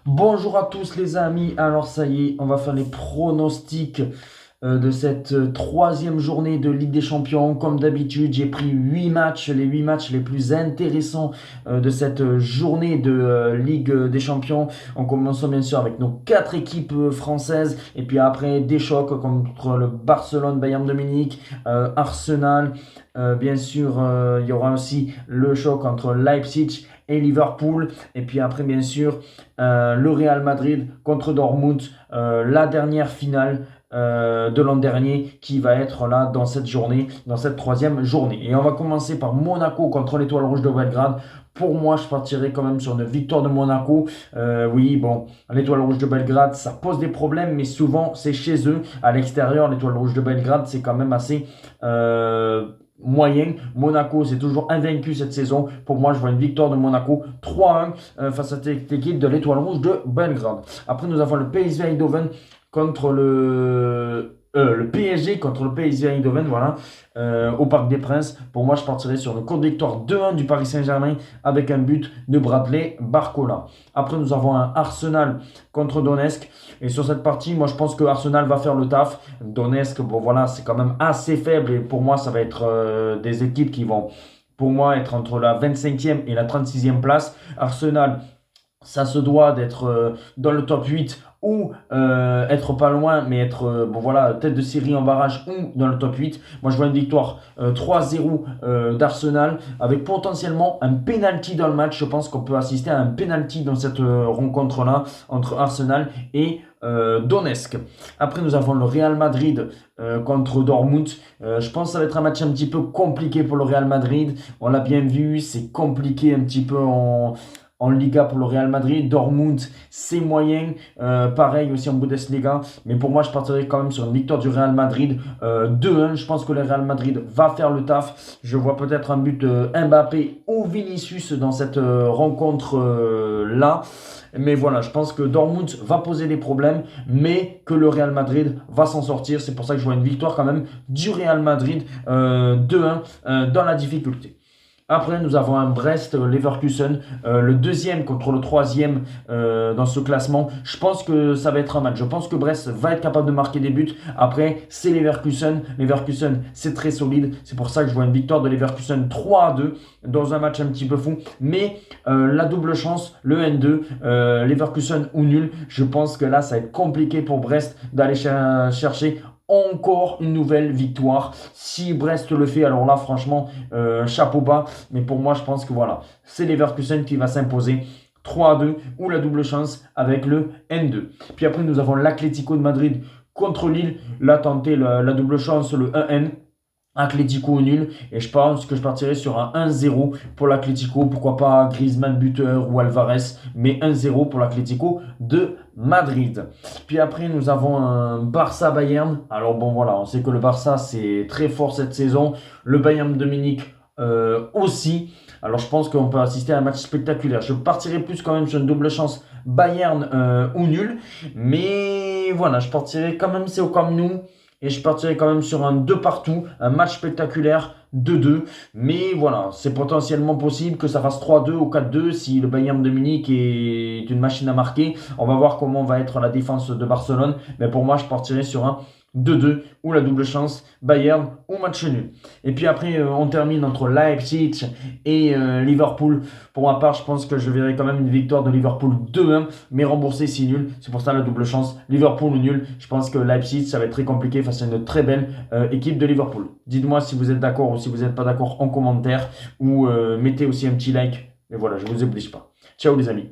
Bonjour à tous les amis, alors ça y est, on va faire les pronostics de cette troisième journée de Ligue des Champions. Comme d'habitude, j'ai pris 8 matchs, les 8 matchs les plus intéressants de cette journée de Ligue des Champions. En commençant bien sûr avec nos 4 équipes françaises et puis après des chocs contre le Barcelone, Bayern de Munich, Arsenal. Bien sûr, il y aura aussi le choc entre Leipzig et Liverpool. Et puis après, bien sûr, le Real Madrid contre Dortmund, la dernière finale de l'an dernier qui va être là dans cette journée, dans cette troisième journée. Et on va commencer par Monaco contre l'Étoile Rouge de Belgrade. Pour moi, je partirai quand même sur une victoire de Monaco. Oui, bon, l'Étoile Rouge de Belgrade, ça pose des problèmes, mais souvent c'est chez eux. À l'extérieur, l'Étoile Rouge de Belgrade, c'est quand même assez moyen. Monaco, c'est toujours invaincu cette saison. Pour moi, je vois une victoire de Monaco 3-1 face à cette équipe de l'Étoile Rouge de Belgrade. Après, nous avons le PSV Eindhoven contre le PSG contre le PSV Eindhoven, voilà, au Parc des Princes. Pour moi, je partirai sur une courte victoire 2-1 du Paris Saint-Germain avec un but de Bradley Barcola. Après, nous avons un Arsenal contre Donetsk. Et sur cette partie, moi, je pense que Arsenal va faire le taf. Donetsk, bon, voilà, c'est quand même assez faible. Et pour moi, ça va être des équipes qui vont, pour moi, être entre la 25e et la 36e place. Arsenal, ça se doit d'être dans le top 8 ou être pas loin, mais être bon, voilà, tête de série en barrage ou dans le top 8. Moi, je vois une victoire 3-0 d'Arsenal avec potentiellement un penalty dans le match. Je pense qu'on peut assister à un penalty dans cette rencontre-là entre Arsenal et Donetsk. Après, nous avons le Real Madrid contre Dortmund. Je pense que ça va être un match un petit peu compliqué pour le Real Madrid. On l'a bien vu, c'est compliqué un petit peu en Liga pour le Real Madrid. Dortmund, c'est moyen. Pareil aussi en Bundesliga. Mais pour moi, je partirai quand même sur une victoire du Real Madrid 2-1. Je pense que le Real Madrid va faire le taf. Je vois peut-être un but de Mbappé ou Vinicius dans cette rencontre-là. Mais voilà, je pense que Dortmund va poser des problèmes, mais que le Real Madrid va s'en sortir. C'est pour ça que je vois une victoire quand même du Real Madrid 2-1 dans la difficulté. Après, nous avons un Brest-Leverkusen, le deuxième contre le troisième dans ce classement. Je pense que ça va être un match. Je pense que Brest va être capable de marquer des buts. Après, c'est Leverkusen. Leverkusen, c'est très solide. C'est pour ça que je vois une victoire de Leverkusen 3-2 dans un match un petit peu fou. Mais la double chance, le N2, Leverkusen ou nul, je pense que là, ça va être compliqué pour Brest d'aller chercher encore une nouvelle victoire. Si Brest le fait, alors là, franchement, chapeau bas. Mais pour moi, je pense que voilà, c'est Leverkusen qui va s'imposer 3-2 ou la double chance avec le N2. Puis après, nous avons l'Atlético de Madrid contre Lille. Là, tenter la double chance, le 1N. Atlético nul, et je pense que je partirai sur un 1-0 pour l'Atlético, pourquoi pas Griezmann buteur ou Alvarez, mais 1-0 pour l'Atlético de Madrid. Puis après nous avons un Barça Bayern. Alors bon voilà, on sait que le Barça c'est très fort cette saison, le Bayern de Munich aussi. Alors je pense qu'on peut assister à un match spectaculaire. Je partirai plus quand même sur une double chance Bayern ou nul, mais voilà, je partirai quand même, c'est au Camp Nou. Et je partirai quand même sur un 2 partout, un match spectaculaire 2-2. Mais voilà, c'est potentiellement possible que ça fasse 3-2 ou 4-2 si le Bayern de Munich est une machine à marquer. On va voir comment va être la défense de Barcelone. Mais pour moi, je partirai sur un 2-2 ou la double chance Bayern ou match nul. Et puis après, on termine entre Leipzig et Liverpool. Pour ma part, je pense que je verrai quand même une victoire de Liverpool 2-1, mais remboursé si nul. C'est pour ça la double chance Liverpool ou nul. Je pense que Leipzig, ça va être très compliqué face à une très belle équipe de Liverpool. Dites-moi si vous êtes d'accord ou si vous n'êtes pas d'accord en commentaire ou mettez aussi un petit like. Et voilà, je ne vous oblige pas. Ciao les amis.